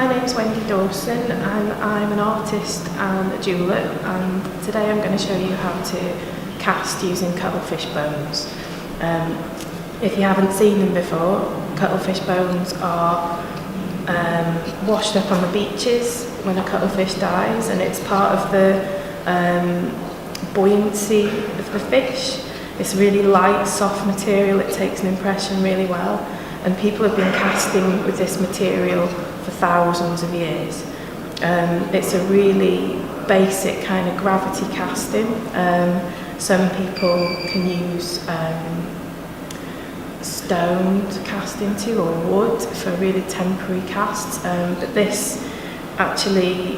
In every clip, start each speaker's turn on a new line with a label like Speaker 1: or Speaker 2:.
Speaker 1: name's Wendy Dawson and I'm an artist and a jeweller, and today I'm going to show you how to cast using cuttlefish bones. If you haven't seen them before, cuttlefish bones are washed up on the beaches when a cuttlefish dies, and it's part of the buoyancy of the fish. It's really light, soft material, it takes an impression really well, and people have been casting with this material for thousands of years. It's a really basic kind of gravity casting. Some people can use stone to cast into, or wood for really temporary casts, but this actually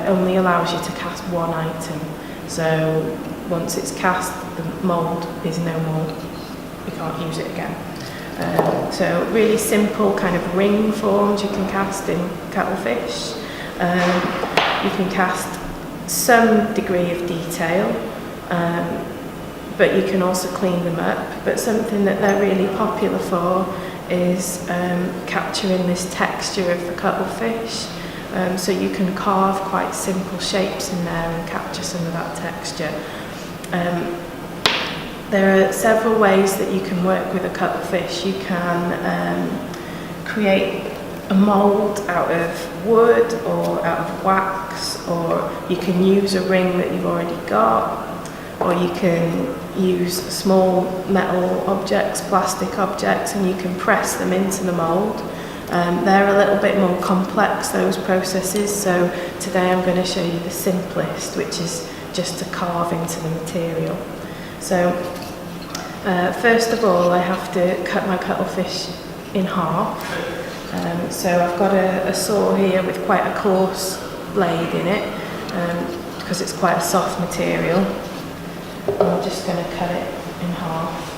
Speaker 1: only allows you to cast one item. So once it's cast, the mould is no more, you can't use it again. So really simple kind of ring forms you can cast in cuttlefish. You can cast some degree of detail, but you can also clean them up. But something that they're really popular for is capturing this texture of the cuttlefish. So you can carve quite simple shapes in there and capture some of that texture. There are several ways that you can work with a cuttlefish. You can create a mould out of wood or out of wax, or you can use a ring that you've already got, or you can use small metal objects, plastic objects, and you can press them into the mould. They're a little bit more complex, those processes, so today I'm going to show you the simplest, which is just to carve into the material. So first of all, I have to cut my cuttlefish in half. So I've got a saw here with quite a coarse blade in it, because it's quite a soft material. I'm just going to cut it in half.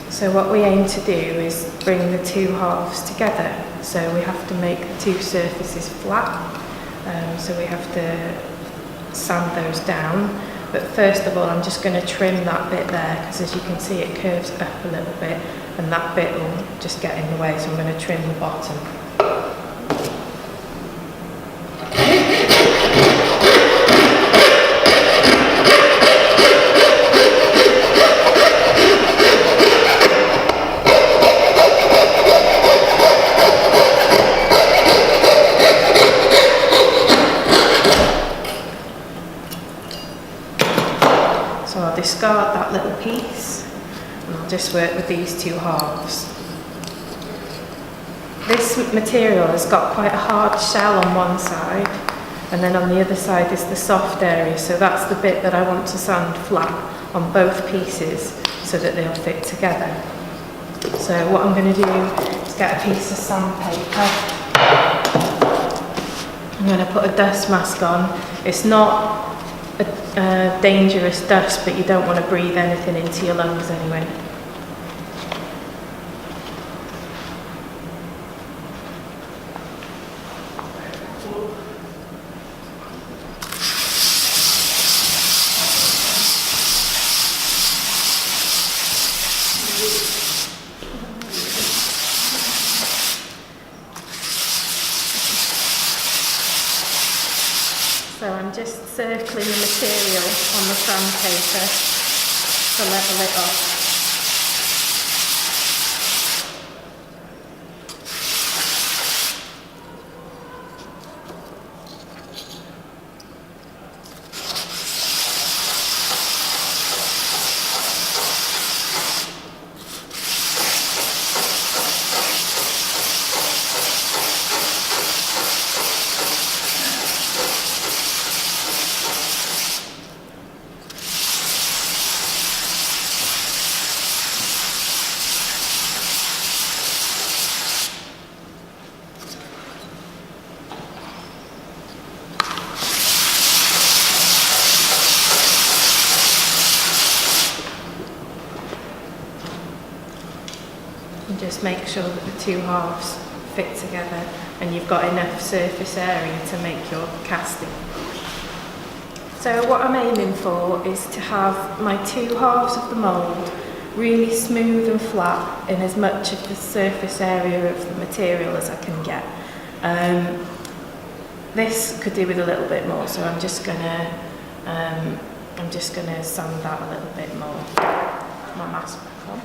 Speaker 1: So what we aim to do is bring the two halves together. So we have to make the two surfaces flat. So we have to sand those down. But first of all, I'm just going to trim that bit there, because as you can see it curves up a little bit, and that bit will just get in the way, so I'm going to trim the bottom. So I'll discard that little piece and I'll just work with these two halves. This material has got quite a hard shell on one side, and then on the other side is the soft area, so that's the bit that I want to sand flat on both pieces so that they'll fit together. So what I'm going to do is get a piece of sandpaper. I'm going to put a dust mask on. It's not a dangerous dust, but you don't want to breathe anything into your lungs anyway. So I'm just circling the material on the sandpaper to level it off. just make sure that the two halves fit together and you've got enough surface area to make your casting. So what I'm aiming for is to have my two halves of the mould really smooth and flat in as much of the surface area of the material as I can get. This could do with a little bit more, so I'm just gonna sand that a little bit more. My mask back on.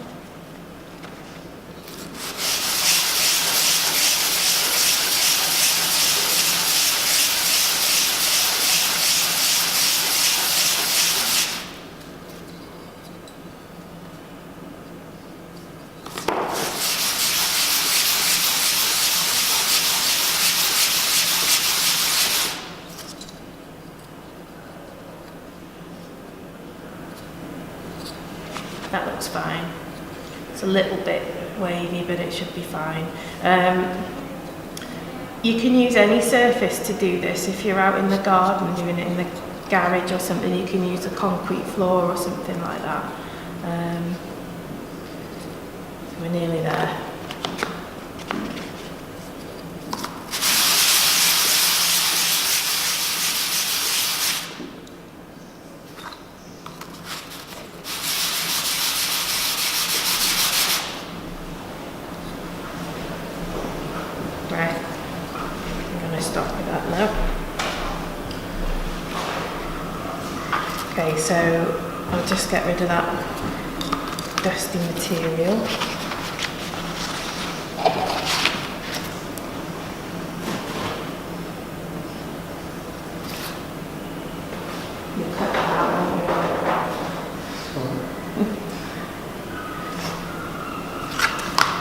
Speaker 1: That looks fine. It's a little bit wavy, but it should be fine. You can use any surface to do this. If you're out in the garden doing it in the garage or something, you can use a concrete floor or something like that. So we're nearly there. Right, I'm going to stop with that now. Okay, so I'll just get rid of that dusty material. You cut that out,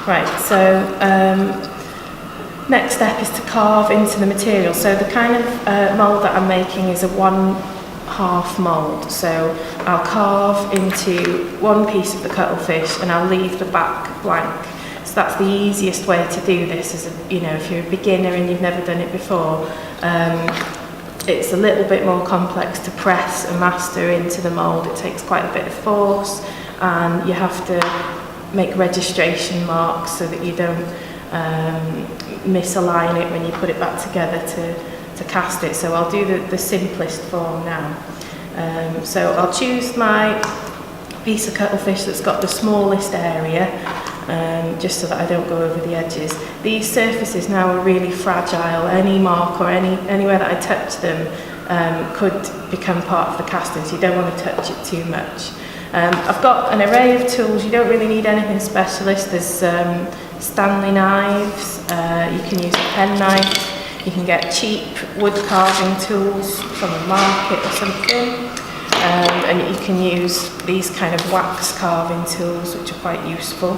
Speaker 1: right, so next step is to carve into the material. So the kind of mould that I'm making is a 1/2 mould. So I'll carve into one piece of the cuttle fish and I'll leave the back blank. So that's the easiest way to do this. Is if you're a beginner and you've never done it before, it's a little bit more complex to press and master into the mould. It takes quite a bit of force, and you have to make registration marks so that you don't misalign it when you put it back together to cast it. So I'll do the simplest form now. So I'll choose my piece of cuttlefish that's got the smallest area, just so that I don't go over the edges. These surfaces now are really fragile. Any mark or anywhere that I touch them could become part of the casting, so you don't want to touch it too much. I've got an array of tools. You don't really need anything specialist. There's Stanley knives, you can use a penknife, you can get cheap wood carving tools from the market or something, and you can use these kind of wax carving tools, which are quite useful.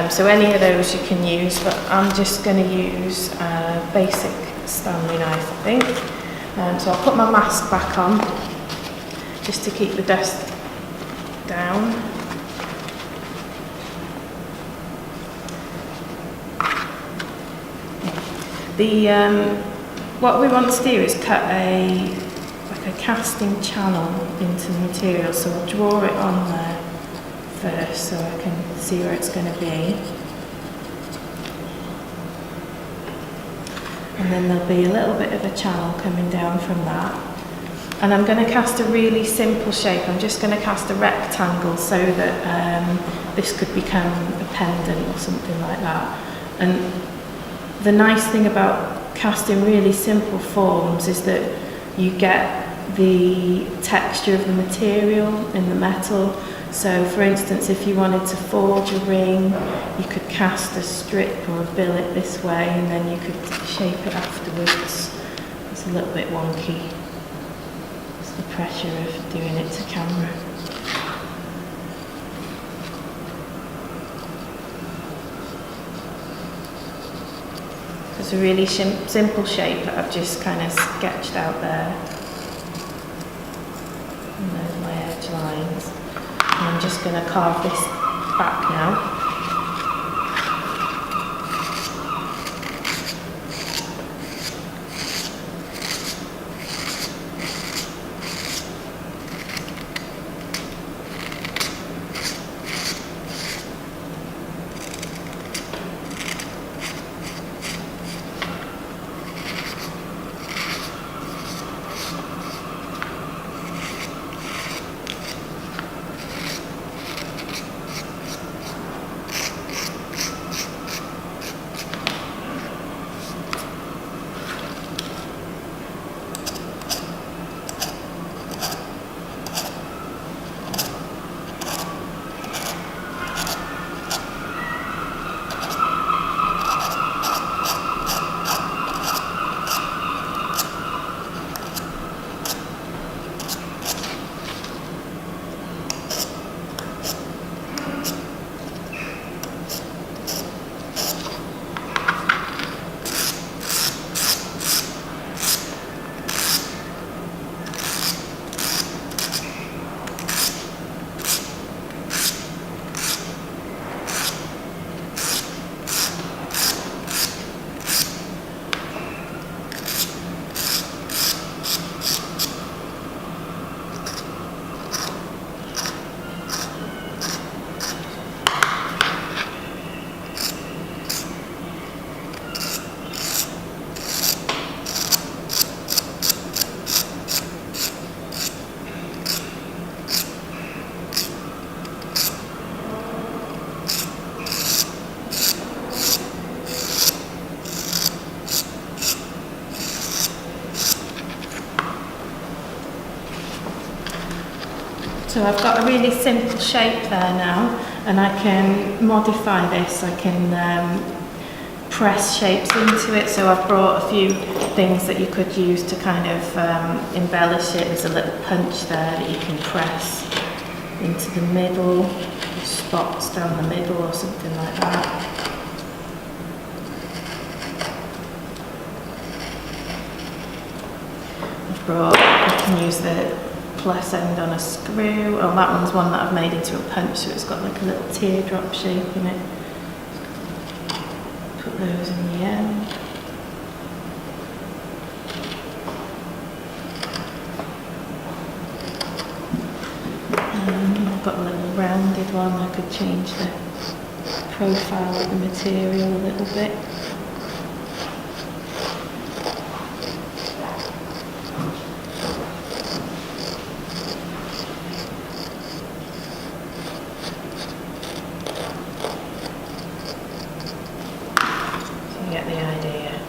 Speaker 1: So any of those you can use, but I'm just going to use a basic Stanley knife, I think. So I'll put my mask back on, just to keep the dust down. What we want to do is cut a casting channel into the material, so we'll draw it on there first so I can see where it's going to be, and then there'll be a little bit of a channel coming down from that, and I'm going to cast a really simple shape. I'm just going to cast a rectangle so that this could become a pendant or something like that. And the nice thing about casting really simple forms is that you get the texture of the material in the metal. So for instance, if you wanted to forge a ring, you could cast a strip or a billet this way, and then you could shape it afterwards. It's a little bit wonky. It's the pressure of doing it to camera. It's a really simple shape that I've just kind of sketched out there. And there's my edge lines. And I'm just going to carve this back now. So I've got a really simple shape there now, and I can modify this. I can press shapes into it. So I've brought a few things that you could use to kind of embellish it. There's a little punch there that you can press into the middle, spots down the middle or something like that. I can use the plus end on a screw. Oh, that one's one that I've made into a punch, so it's got like a little teardrop shape in it. Put those in the end. I've got a little rounded one. I could change the profile of the material a little bit. Get the idea.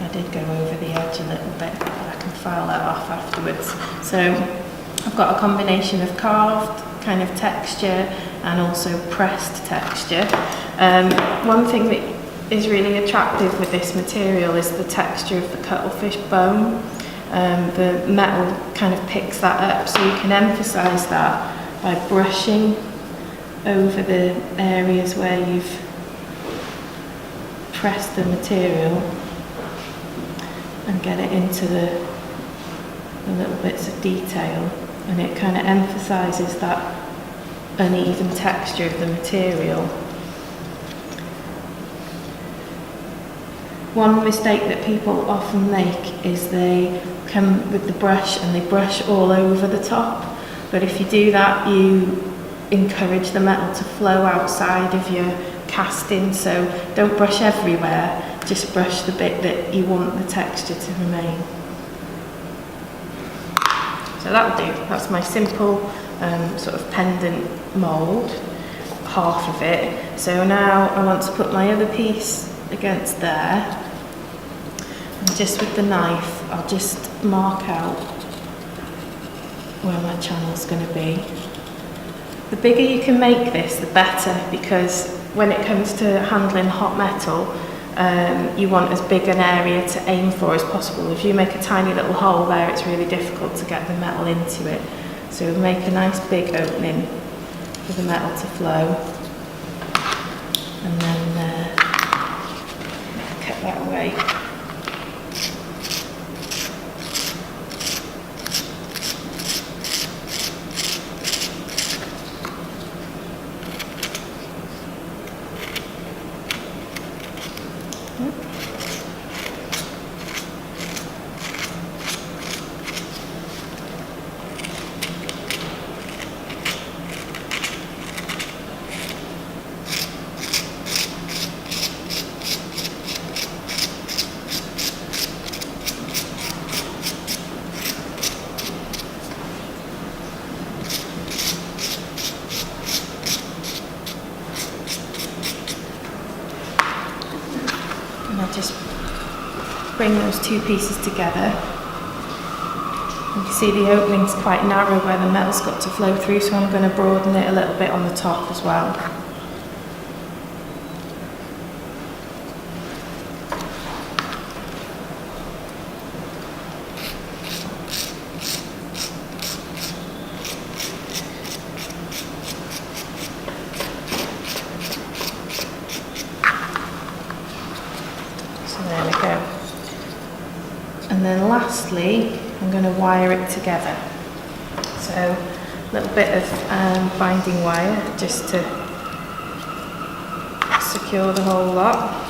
Speaker 1: I did go over the edge a little bit, but I can file that off afterwards. So I've got a combination of carved kind of texture and also pressed texture. One thing that is really attractive with this material is the texture of the cuttlefish bone. The metal kind of picks that up, so you can emphasise that by brushing over the areas where you've press the material and get it into the little bits of detail, and it kind of emphasises that uneven texture of the material. One mistake that people often make is they come with the brush and they brush all over the top, but if you do that you encourage the metal to flow outside of your casting, so don't brush everywhere, just brush the bit that you want the texture to remain. So that'll do. That's my simple sort of pendant mould, half of it. So now I want to put my other piece against there, and just with the knife I'll just mark out where my channel's going to be. The bigger you can make this, the better, because when it comes to handling hot metal, you want as big an area to aim for as possible. If you make a tiny little hole there, it's really difficult to get the metal into it. So make a nice big opening for the metal to flow, and then cut that away. And I'll just bring those two pieces together. You can see the opening's quite narrow where the metal's got to flow through, so I'm going to broaden it a little bit on the top as well. There we go. And then lastly, I'm going to wire it together. So a little bit of binding wire just to secure the whole lot.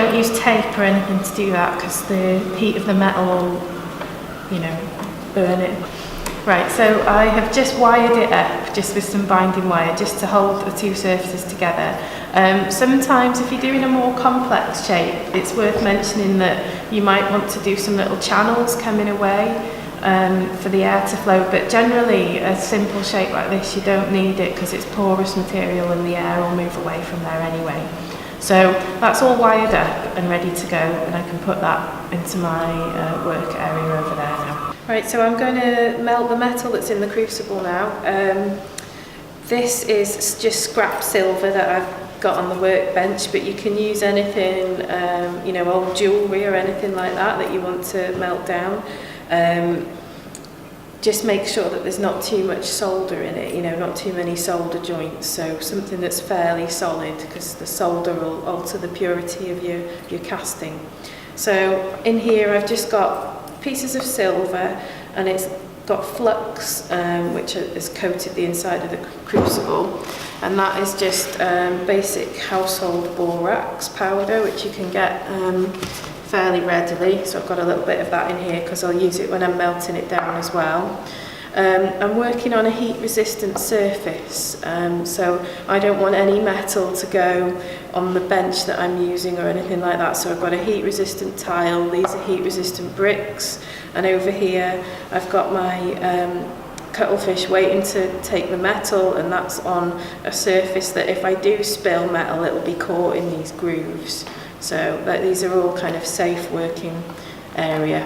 Speaker 1: don't use tape or anything to do that because the heat of the metal will, you know, burn it. Right, so I have just wired it up just with some binding wire just to hold the two surfaces together. Sometimes if you're doing a more complex shape, it's worth mentioning that you might want to do some little channels coming away for the air to flow, but generally a simple shape like this you don't need it because it's porous material and the air will move away from there anyway. So that's all wired up and ready to go, and I can put that into my work area over there now. Right, so I'm going to melt the metal that's in the crucible now. This is just scrap silver that I've got on the workbench, but you can use anything, you know, old jewellery or anything like that you want to melt down. Just make sure that there's not too much solder in it, you know, not too many solder joints, so something that's fairly solid, because the solder will alter the purity of your casting. So in here I've just got pieces of silver, and it's got flux which has coated the inside of the crucible, and that is just basic household borax powder which you can get fairly readily. So I've got a little bit of that in here because I'll use it when I'm melting it down as well. I'm working on a heat resistant surface, so I don't want any metal to go on the bench that I'm using or anything like that, so I've got a heat resistant tile, these are heat resistant bricks, and over here I've got my cuttle fish waiting to take the metal, and that's on a surface that if I do spill metal it'll be caught in these grooves, so that these are all kind of safe working area.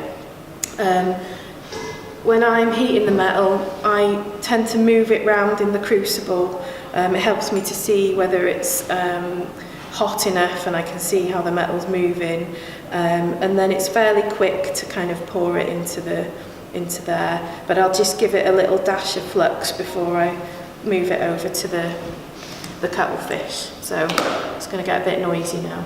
Speaker 1: When I'm heating the metal, I tend to move it round in the crucible. It helps me to see whether it's hot enough, and I can see how the metal's moving. And then it's fairly quick to kind of pour it into there. But I'll just give it a little dash of flux before I move it over to the cuttle fish. So it's going to get a bit noisy now.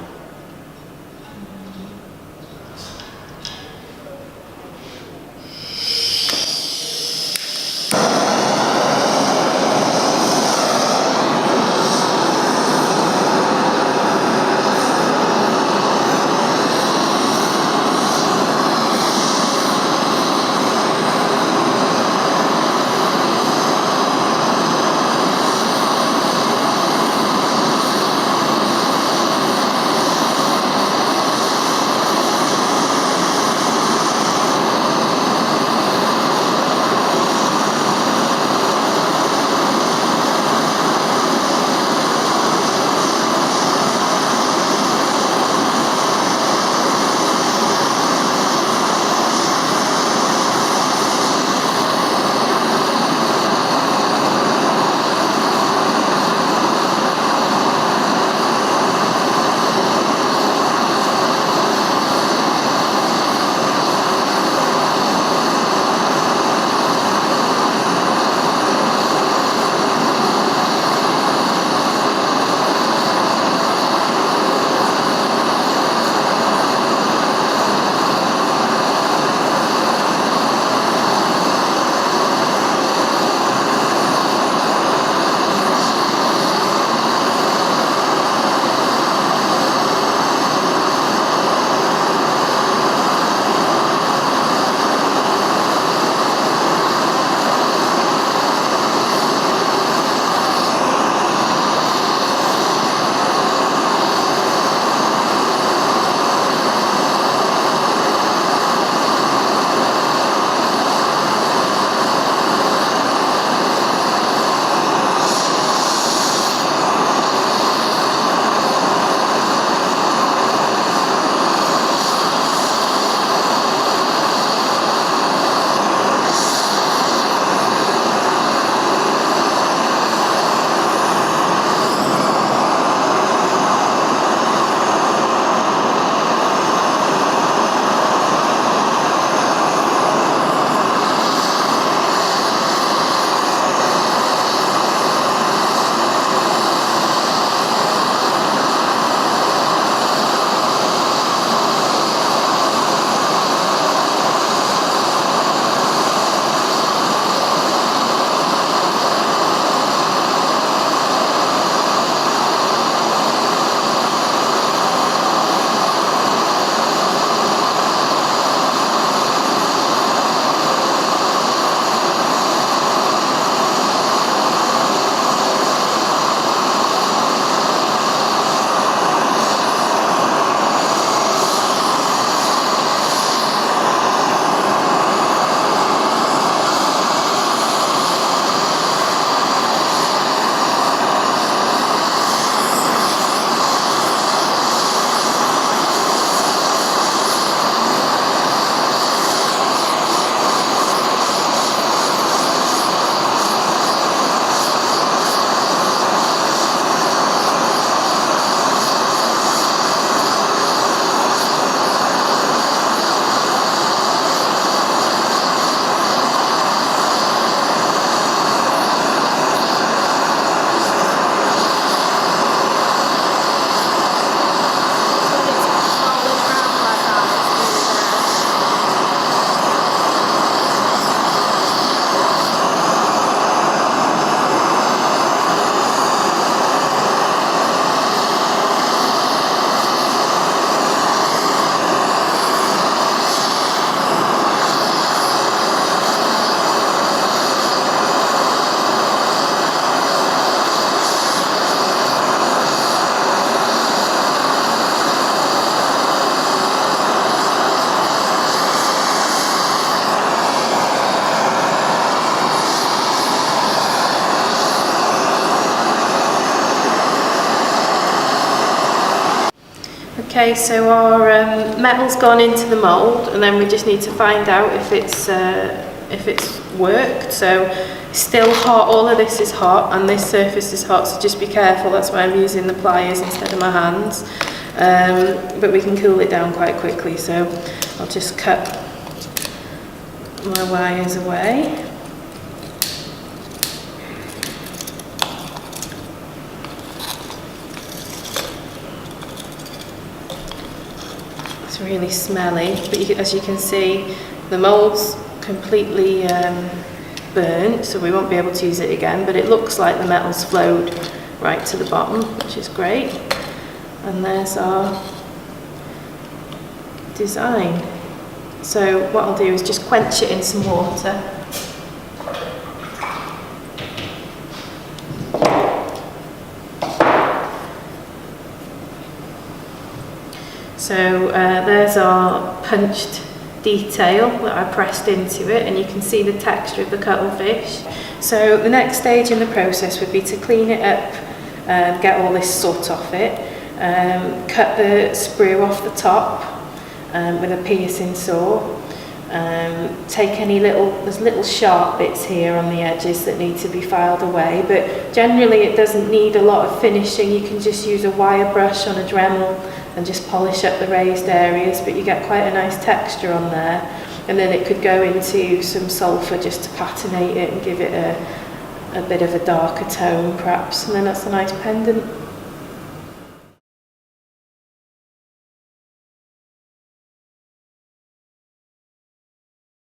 Speaker 1: Okay, so our metal's gone into the mould, and then we just need to find out if it's worked. So it's still hot, all of this is hot, and this surface is hot, so just be careful. That's why I'm using the pliers instead of my hands. But we can cool it down quite quickly, so I'll just cut my wires away. It's really smelly, but as you can see, the mould's completely burnt, so we won't be able to use it again, but it looks like the metal's flowed right to the bottom, which is great. And there's our design. So what I'll do is just quench it in some water. So there's our punched detail that I pressed into it, and you can see the texture of the cuttle fish. So the next stage in the process would be to clean it up, get all this soot off it, cut the sprue off the top with a piercing saw, take there's little sharp bits here on the edges that need to be filed away, but generally it doesn't need a lot of finishing. You can just use a wire brush on a Dremel and just polish up the raised areas, but you get quite a nice texture on there. And then it could go into some sulphur just to patinate it and give it a bit of a darker tone perhaps, and then that's a nice pendant.